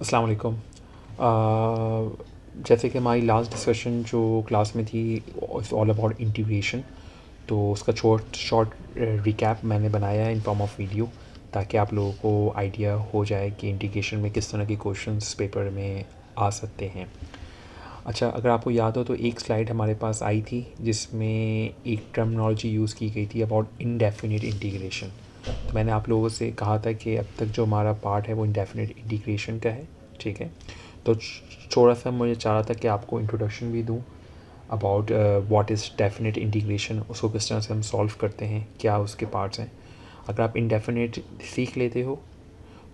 अस्सलाम वालेकुम। जैसे कि हमारी लास्ट डिस्कशन जो क्लास में थी इट्स ऑल अबाउट इंटीग्रेशन। तो उसका शॉर्ट शॉर्ट रिकैप मैंने बनाया है इन फॉर्म ऑफ वीडियो, ताकि आप लोगों को आइडिया हो जाए कि इंटीग्रेशन में किस तरह के क्वेश्चंस पेपर में आ सकते हैं। अच्छा, अगर आपको याद हो तो एक स्लाइड हमारे पास आई थी जिसमें एक टर्मिनोलॉजी यूज़ की गई थी अबाउट इनडेफिनिट इंटीग्रेशन। तो मैंने आप लोगों से कहा था कि अब तक जो हमारा पार्ट है वो इंडेफिनिट इंटीग्रेशन का है, ठीक है। तो थोड़ा सा मुझे चाह रहा था कि आपको इंट्रोडक्शन भी दूँ about what is definite integration, उसको किस तरह से हम सॉल्व करते हैं, क्या उसके पार्ट्स हैं। अगर आप इनडेफिनेट सीख लेते हो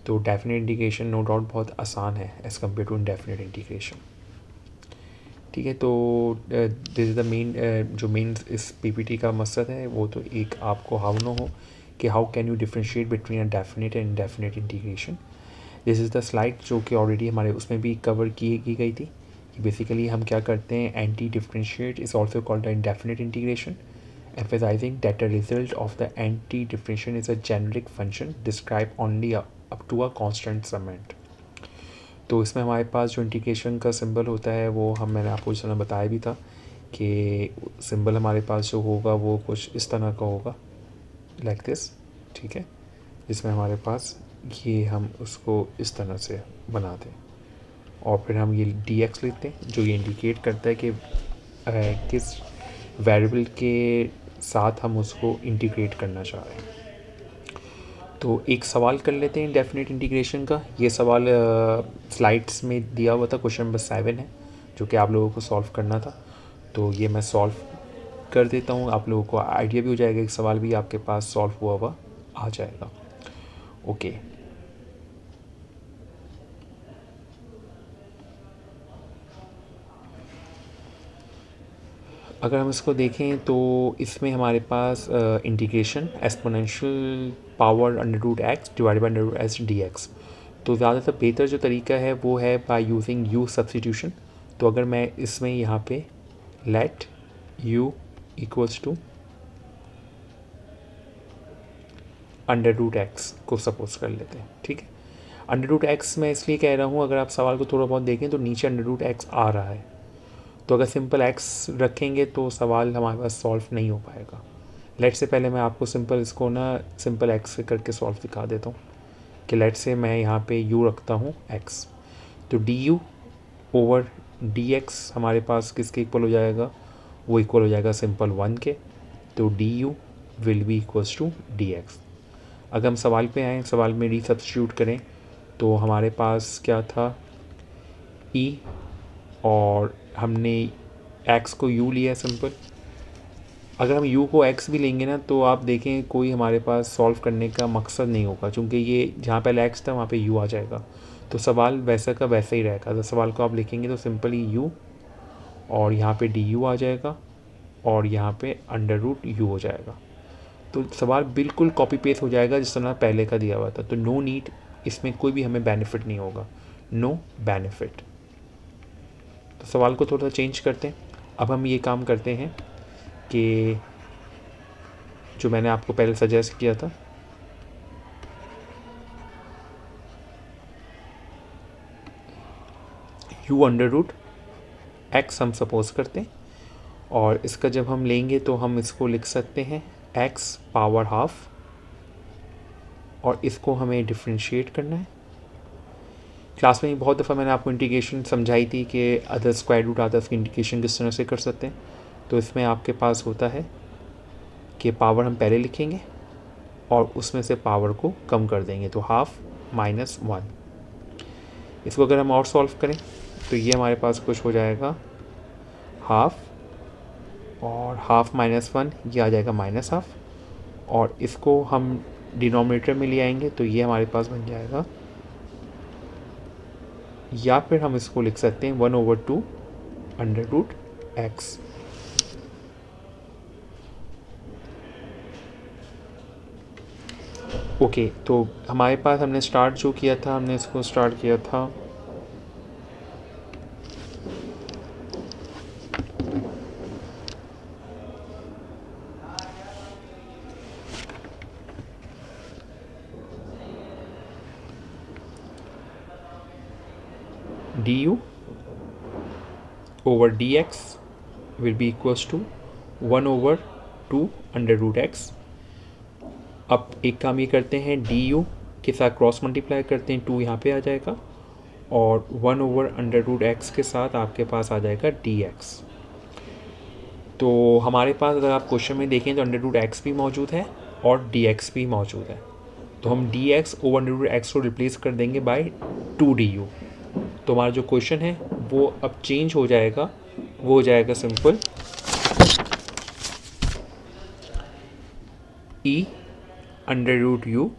तो डेफिनेट इंटीग्रेशन नो डाउट बहुत आसान है as compare to indefinite integration, ठीक है। तो दिस इज़ द मेन जो मेन इस पीपीटी का मकसद है वो तो एक आपको हाउ नो हो कि how can you differentiate between a definite and indefinite integration. This is the slide जो कि ऑलरेडी हमारे उसमें भी कवर की गई थी कि बेसिकली हम क्या करते हैं। Anti differentiate is also called the indefinite integration, emphasizing that the result of the anti-differentiation is a generic function described only up to a constant summand। तो इसमें हमारे पास जो इंटीग्रेशन का सिंबल होता है वो मैंने आपको इस तरह बताया भी था कि सिंबल हमारे पास जो होगा वो कुछ इस तरह का होगा, लाइक दिस, ठीक है। जिसमें हमारे पास ये हम उसको इस तरह से बनाते हैं और फिर हम ये डी एक्स लेते हैं जो ये इंडिकेट करता है कि किस वेरिएबल के साथ हम उसको इंटीग्रेट करना चाह रहे हैं। तो एक सवाल कर लेते हैं डेफिनेट इंटीग्रेशन का। ये सवाल स्लाइड्स में दिया हुआ था, क्वेश्चन नंबर 7 है जो कि आप लोगों को सॉल्व करना था। तो ये मैं सॉल्व कर देता हूँ, आप लोगों को आइडिया भी हो जाएगा, एक सवाल भी आपके पास सॉल्व हुआ आ जाएगा। ओके, अगर हम इसको देखें तो इसमें हमारे पास integration exponential power under root X divided by under root S D X. तो ज़्यादातर बेहतर जो तरीका है वो है बाय यूजिंग यू सब्सटीट्यूशन। तो अगर मैं इसमें यहाँ पे let U equals to under root X को सपोज कर लेते हैं, ठीक है। अंडर रूट एक्स मैं इसलिए कह रहा हूँ, अगर आप सवाल को थोड़ा बहुत देखें तो नीचे अंडर रूट एक्स आ रहा है, तो अगर सिंपल एक्स रखेंगे तो सवाल हमारे पास सॉल्व नहीं हो पाएगा। लेट से पहले मैं आपको सिंपल इसको ना सिंपल एक्स से करके सॉल्व दिखा देता हूँ कि लेट से मैं यहाँ पे यू रखता हूँ एक्स, तो D you over D x हमारे पास किसके इक्वल हो जाएगा, वो इक्वल हो जाएगा सिंपल 1 के। तो D U will be equals to D X. अगर हम सवाल पे आएँ, सवाल में रीसब्स्टिट्यूट करें तो हमारे पास क्या था, ई, और हमने एक्स को यू लिया सिंपल। अगर हम u को x भी लेंगे ना तो आप देखें कोई हमारे पास सॉल्व करने का मकसद नहीं होगा, क्योंकि ये जहाँ पहले x था वहाँ पे u आ जाएगा, तो सवाल वैसा का वैसा ही रहेगा। तो सवाल को आप लिखेंगे तो सिंपली u और यहाँ पे du आ जाएगा और यहाँ पे अंडर रूट यू हो जाएगा। तो सवाल बिल्कुल कॉपी पेस्ट हो जाएगा जिस तरह पहले का दिया हुआ था। तो नो नीड, इसमें कोई भी हमें बेनिफिट नहीं होगा, नो बेनिफिट। तो सवाल को थोड़ा सा चेंज करते हैं। अब हम ये काम करते हैं कि जो मैंने आपको पहले सजेस्ट किया था, यू अंडर रूट एक्स हम सपोज करते हैं, और इसका जब हम लेंगे तो हम इसको लिख सकते हैं एक्स पावर हाफ, और इसको हमें डिफ्रेंशिएट करना है। क्लास में बहुत दफ़ा मैंने आपको इंटीग्रेशन समझाई थी कि अदर स्क्वायर रूट आता है, उसकी इंटीग्रेशन किस तरह से कर सकते हैं। तो इसमें आपके पास होता है कि पावर हम पहले लिखेंगे और उसमें से पावर को कम कर देंगे, तो हाफ माइनस 1। इसको अगर हम और सॉल्व करें तो ये हमारे पास कुछ हो जाएगा हाफ, और हाफ माइनस 1 ये आ जाएगा माइनस हाफ, और इसको हम डिनोमिनेटर में ले आएंगे तो ये हमारे पास बन जाएगा, या फिर हम इसको लिख सकते हैं 1/2 अंडर रूट एक्स। ओके, तो हमारे पास हमने स्टार्ट जो किया था, हमने इसको स्टार्ट किया था du over dx will be equals to 1 over 2 under root X. अब एक काम ये करते हैं, du के साथ क्रॉस मल्टीप्लाई करते हैं, 2 यहाँ पे आ जाएगा और 1 ओवर अंडर रूट एक्स के साथ आपके पास आ जाएगा dx. तो हमारे पास अगर आप क्वेश्चन में देखें तो अंडर रूट एक्स भी मौजूद है और dx भी मौजूद है. तो हम dx over under root X को रिप्लेस कर देंगे बाय 2du. तो हमारा जो क्वेश्चन है वो अब चेंज हो जाएगा, वो हो जाएगा simple e under root U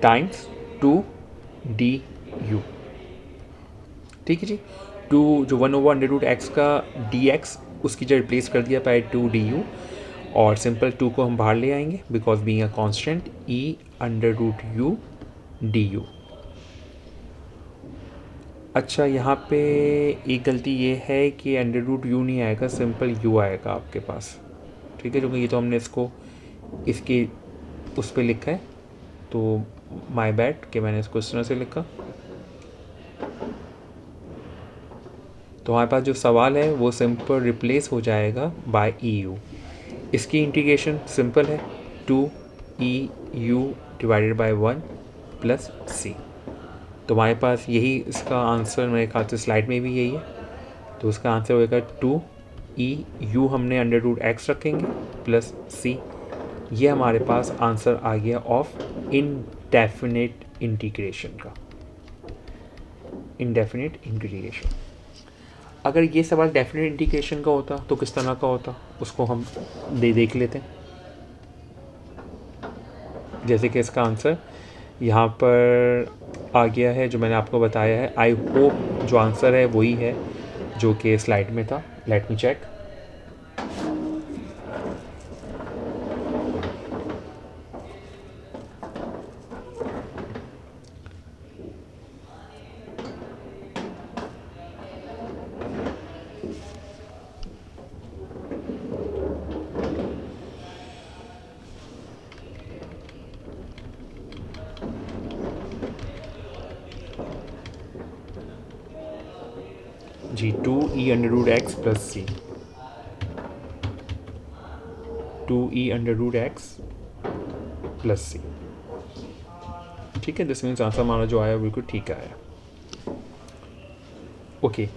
times 2du. ठीक है जी. 2 जो 1 ओवर अंडर रूट एक्स का dx उसकी जगह रिप्लेस कर दिया बाय 2du और सिंपल 2 को हम बाहर ले आएंगे because being a constant e under root U du. अच्छा, यहाँ पे एक गलती ये है कि अंडर रूट यू नहीं आएगा, सिंपल यू आएगा आपके पास. ठीक है, क्योंकि ये तो हमने इसको इसके उस पर लिखा है, तो माय बैड कि मैंने इसको इस तरह से लिखा. तो हमारे पास जो सवाल है वो सिंपल रिप्लेस हो जाएगा बाय ई यू. इसकी इंटीग्रेशन सिंपल है, 2 EU डिवाइडेड बाय 1 प्लस सी. तो हमारे पास यही इसका आंसर, मेरे ख्याल से स्लाइड में भी यही है. तो उसका आंसर होगा 2EU हमने अंडर रूट एक्स रखेंगे प्लस सी. ये हमारे पास आंसर आ गया ऑफ इनडेफिनेट इंटीग्रेशन का. Indefinite integration. अगर ये सवाल डेफिनेट इंटीग्रेशन का होता तो किस तरह का होता, उसको हम देख लेते हैं. जैसे कि इसका आंसर यहाँ पर आ गया है जो मैंने आपको बताया है. आई होप जो आंसर है वही है जो कि स्लाइड में था. Let me check. जी, 2e under root x plus c. 2e under root x plus c. ठीक है, दिस मीन्स आंसर हमारा जो आया बिल्कुल ठीक आया. ओके,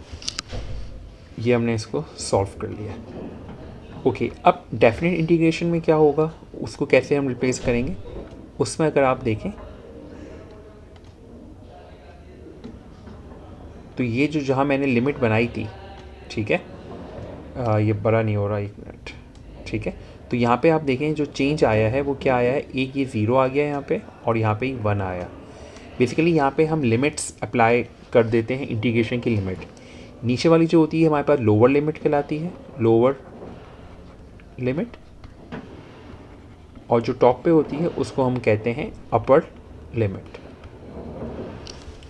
ये हमने इसको सॉल्व कर लिया. ओके, अब डेफिनेट इंटीग्रेशन में क्या होगा, उसको कैसे हम रिप्लेस करेंगे. उसमें अगर आप देखें तो ये जो जहाँ मैंने लिमिट बनाई थी, ठीक है, ये बड़ा नहीं हो रहा, 1 मिनट. ठीक है, तो यहाँ पे आप देखें जो चेंज आया है वो क्या आया है, एक ये 0 आ गया यहाँ पे और यहाँ पे 1 आया. बेसिकली यहाँ पे हम लिमिट्स अप्लाई कर देते हैं, इंटीग्रेशन की लिमिट. नीचे वाली जो होती है हमारे पास लोअर लिमिट कहलाती है, लोअर लिमिट, और जो टॉप पे होती है उसको हम कहते हैं अपर लिमिट.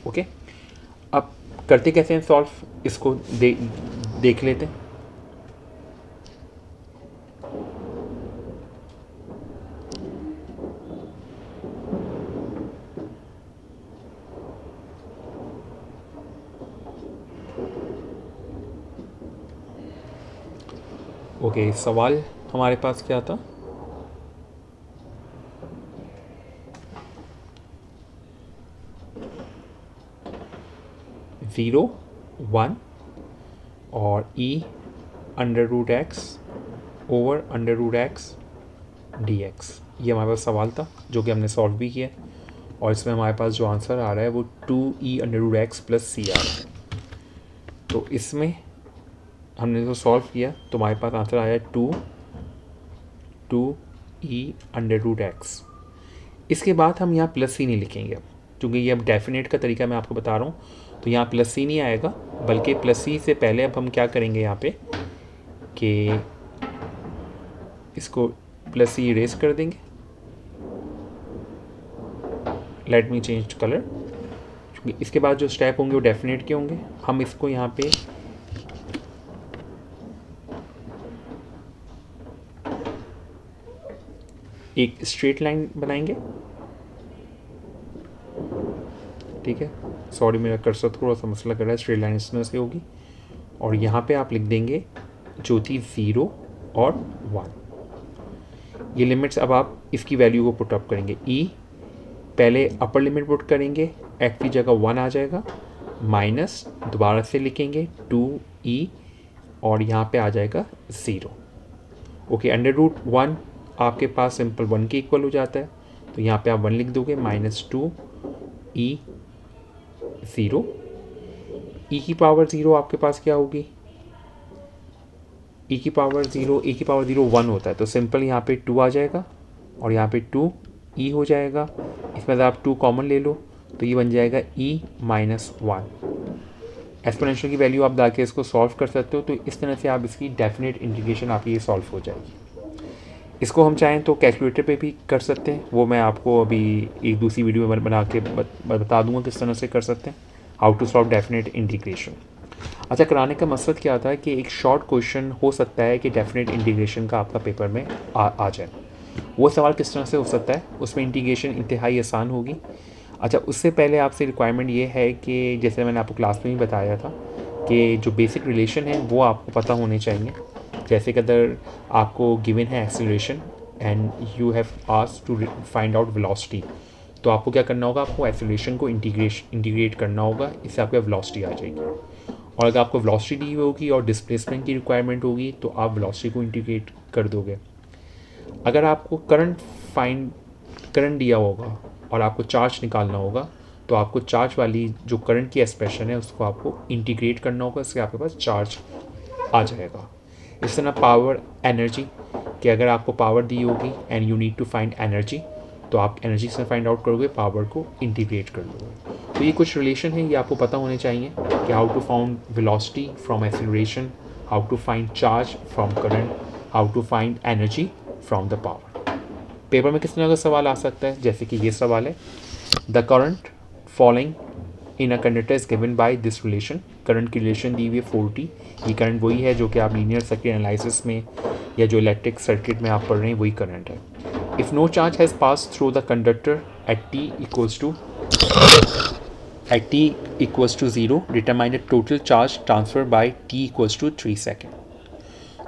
ओके, अब करते कैसे हैं सॉल्व, इसको देख लेते हैं. ओके, सवाल हमारे पास क्या था, ज़ीरो 1 और e under root X over under root X dx. ये हमारे पास सवाल था जो कि हमने सॉल्व भी किया, और इसमें हमारे पास जो आंसर आ रहा है वो 2e under root x plus c आ रहा है. तो इसमें हमने जो सॉल्व किया तो हमारे पास आंसर आया 2e अंडर रूट एक्स. इसके बाद हम यहाँ प्लस सी नहीं लिखेंगे अब, क्योंकि ये अब डेफिनेट का तरीका मैं आपको बता रहा हूँ. तो यहाँ प्लस सी नहीं आएगा, बल्कि प्लस सी से पहले अब हम क्या करेंगे यहाँ पे कि इसको प्लस सी इरेज कर देंगे. लेट मी चेंज कलर, क्योंकि इसके बाद जो स्टेप होंगे वो डेफिनेट के होंगे. हम इसको यहाँ पे एक स्ट्रेट लाइन बनाएंगे ठीक है, सॉरी मेरा कर्सर थोड़ा सा मसला कर रहा है, स्ट्रेट लाइन इस तरह से होगी और यहाँ पे आप लिख देंगे जो थी 0 और 1। ये लिमिट्स अब आप इसकी वैल्यू को पुट अप करेंगे। ई पहले अपर लिमिट पुट करेंगे, एक्स की जगह 1 आ जाएगा, माइनस दोबारा से लिखेंगे 2e और यहाँ पे आ जाएगा 0। ओके, √1 आपके पास सिंपल 1 के इक्वल हो जाता है, तो यहाँ पे आप 1 लिख दोगे, -2e 0। e की पावर 0 आपके पास क्या होगी, e की पावर 0 1 होता है, तो सिंपल यहाँ पे 2 आ जाएगा और यहाँ पे 2e हो जाएगा। इसमें से आप 2 कॉमन ले लो तो ये बन जाएगा e -1। एक्सपोनेंशियल की वैल्यू आप डाल के इसको सॉल्व कर सकते हो, तो इस तरह से आप इसकी डेफिनेट इंटीग्रेशन आपकी ये सॉल्व हो जाएगी। इसको हम चाहें तो कैलकुलेटर पे भी कर सकते हैं, वो मैं आपको अभी एक दूसरी वीडियो में बना के बता दूंगा किस तरह से कर सकते हैं, how to solve definite integration. अच्छा, कराने का मकसद क्या था कि एक शॉर्ट क्वेश्चन हो सकता है कि डेफिनेट इंटीग्रेशन का आपका पेपर में आ जाए। वो सवाल किस तरह से हो सकता है, उसमें इंटीग्रेशन इंतहाई आसान होगी। अच्छा, उससे पहले आपसे रिक्वायरमेंट ये है कि जैसे मैंने आपको क्लास में ही बताया था कि जो बेसिक रिलेशन है वो आपको पता होने चाहिए। जैसे कि अगर आपको गिवन है acceleration and you have asked to find out velocity, तो आपको क्या करना होगा, आपको एक्सीलरेशन को इंटीग्रेट करना होगा, इससे आपको वेलोसिटी आ जाएगी। और अगर आपको वेलोसिटी दी होगी और डिस्प्लेसमेंट की रिक्वायरमेंट होगी तो आप वेलोसिटी को इंटीग्रेट कर दोगे। अगर आपको करंट दिया होगा और आपको चार्ज निकालना होगा तो आपको चार्ज वाली जो करंट की एक्सप्रेशन है उसको आपको इंटीग्रेट करना होगा, इससे आपके पास चार्ज आ जाएगा। इस तरह पावर एनर्जी, कि अगर आपको पावर दी होगी and you need to find energy, तो आप एनर्जी से फाइंड आउट करोगे, पावर को इंटीग्रेट कर लोगे। तो ये कुछ रिलेशन है, ये आपको पता होने चाहिए कि how to found velocity from acceleration, how to find charge from current, how to find energy from the power. Paper में किस तरह का सवाल आ सकता है, जैसे कि ये सवाल है, the current following in a conductor is given by this relation. Current की रिलेशन दी हुई है 4t। ये करंट वही है जो कि आप लीनियर सर्किट एनालिसिस में या जो इलेक्ट्रिक सर्किट में आप पढ़ रहे हैं वही करंट है। If no charge has pass through the conductor at t equals to 0, determine the total charge transfer by t equals to 3 second.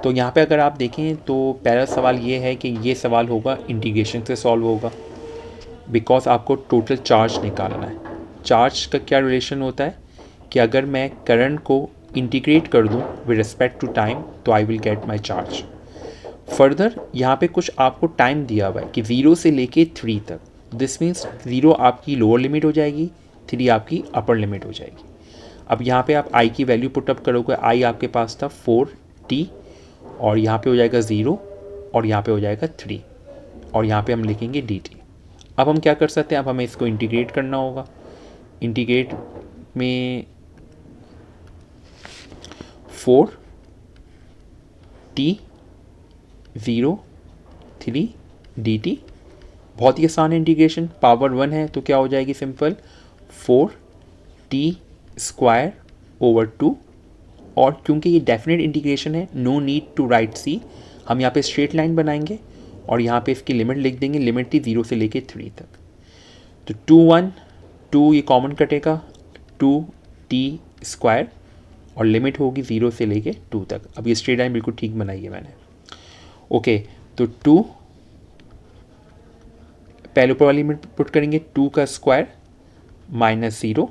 तो यहाँ पे अगर आप देखें तो पहला सवाल ये है कि ये सवाल होगा इंटीग्रेशन से सॉल्व होगा, बिकॉज आपको टोटल चार्ज निकालना है। चार्ज का क्या रिलेशन होता है कि अगर मैं करंट को इंटीग्रेट कर दूँ विद रिस्पेक्ट टू टाइम तो I will get my charge. Further यहाँ पे कुछ आपको टाइम दिया हुआ है कि 0 से लेके 3 तक, दिस मीन्स 0 आपकी लोअर लिमिट हो जाएगी, 3 आपकी अपर लिमिट हो जाएगी। अब यहाँ पे आप i की वैल्यू पुट अप करोगे, i आपके पास था 4t और यहाँ पे हो जाएगा 0 और यहाँ पे हो जाएगा 3 और यहाँ पे हम लिखेंगे dt। अब हम क्या कर सकते हैं, अब हमें इसको इंटीग्रेट करना होगा। इंटीग्रेट में 4t 0 3 dt, बहुत ही आसान है इंटीग्रेशन। पावर 1 है तो क्या हो जाएगी, सिंपल 4t² ओवर 2, और क्योंकि ये डेफिनेट इंटीग्रेशन है नो नीड टू राइट सी, हम यहाँ पे स्ट्रेट लाइन बनाएंगे और यहाँ पे इसकी लिमिट लिख देंगे। लिमिट थी 0 से लेके 3 तक, तो 2 ये कॉमन कटेगा, 2t² और लिमिट होगी 0 से लेके 2 तक। अब ये स्ट्रेट लाइन बिल्कुल ठीक बनाई है मैंने। ओके, तो 2 पहले ऊपर वाली लिमिट पुट करेंगे, 2 का स्क्वायर -0,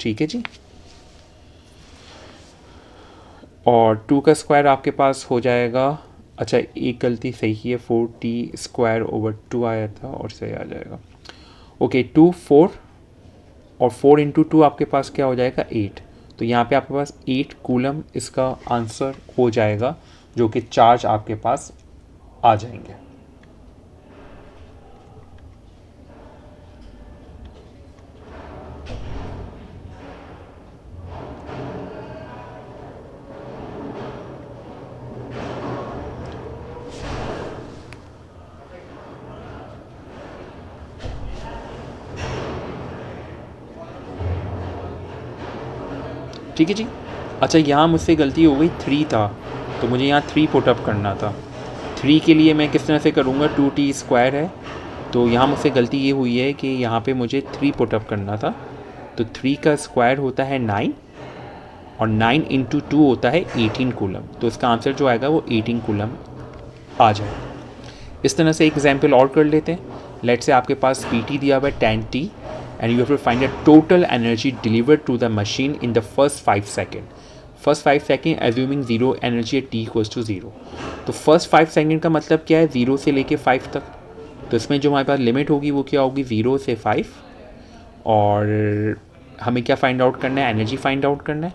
ठीक है जी, और 2 का स्क्वायर आपके पास हो जाएगा, अच्छा एक गलती सही है, 4t² ओवर 2 आया था और सही आ जाएगा। ओके, 2 4 और 4 इंटू 2 आपके पास क्या हो जाएगा 8, तो यहाँ पे आपके पास 8 कूलम इसका आंसर हो जाएगा, जो कि चार्ज आपके पास आ जाएंगे। ठीक है जी। अच्छा, यहाँ मुझसे गलती हो गई, 3 था तो मुझे यहाँ 3 पुट अप करना था। 3 के लिए मैं किस तरह से करूँगा, 2t² है, तो यहाँ मुझसे गलती ये हुई है कि यहाँ पे मुझे 3 पुट अप करना था, तो 3 का स्क्वायर होता है 9 और 9 इंटू 2 होता है 18 कूलम। तो इसका आंसर जो आएगा वो 18 कूलम आ जाएगा। इस तरह से एक एग्जाम्पल और कर लेते हैं। लेट से आपके पास PT दिया हुआ है 10T and you have to find the total energy delivered to the machine in the first 5 second. First 5 second assuming zero energy at T equals to 0। तो फर्स्ट 5 सेकेंड का मतलब क्या है, 0 से लेके 5 तक। तो इसमें जो हमारे पास लिमिट होगी वो क्या होगी, 0 से 5। और हमें क्या फाइंड आउट करना है, एनर्जी फाइंड आउट करना है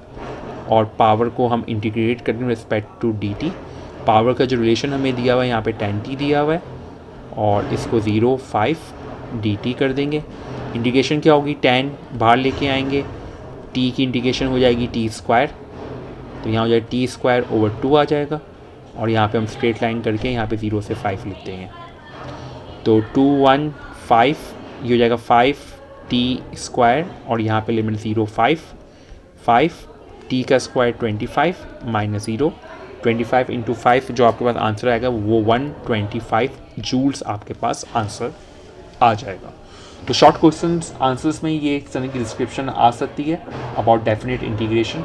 और पावर को हम इंटीग्रेट करते हैं रिस्पेक्ट टू dt। पावर का जो रिलेशन हमें दिया हुआ है यहाँ पे 10T दिया हुआ है और इसको 0 5 dt कर देंगे। इंटीग्रेशन क्या होगी, 10 बाहर लेके आएंगे, t की इंटीग्रेशन हो जाएगी t स्क्वायर, तो यहाँ हो जाएगा t स्क्वायर ओवर 2 आ जाएगा और यहाँ पे हम स्ट्रेट लाइन करके यहाँ पे 0 से 5 लिखते हैं। तो 2 1 5 ये हो जाएगा 5t स्क्वायर और यहाँ पे लिमिट 0 5 5 t का स्क्वायर 25 माइनस 0 25 इंटू 5 जो आपके पास आंसर आएगा वो 125 जूल्स आपके पास आंसर आ जाएगा। तो शॉर्ट क्वेश्चन आंसर्स में ये एक तरह की डिस्क्रिप्शन आ सकती है अबाउट डेफिनेट इंटीग्रेशन।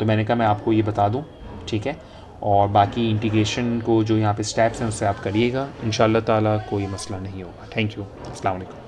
तो मैंने कहा मैं आपको ये बता दूं, ठीक है। और बाकी इंटीग्रेशन को जो यहाँ पे स्टेप्स हैं उससे आप करिएगा, इंशाल्लाह ताला कोई मसला नहीं होगा। थैंक यू, अस्सलाम वालेकुम।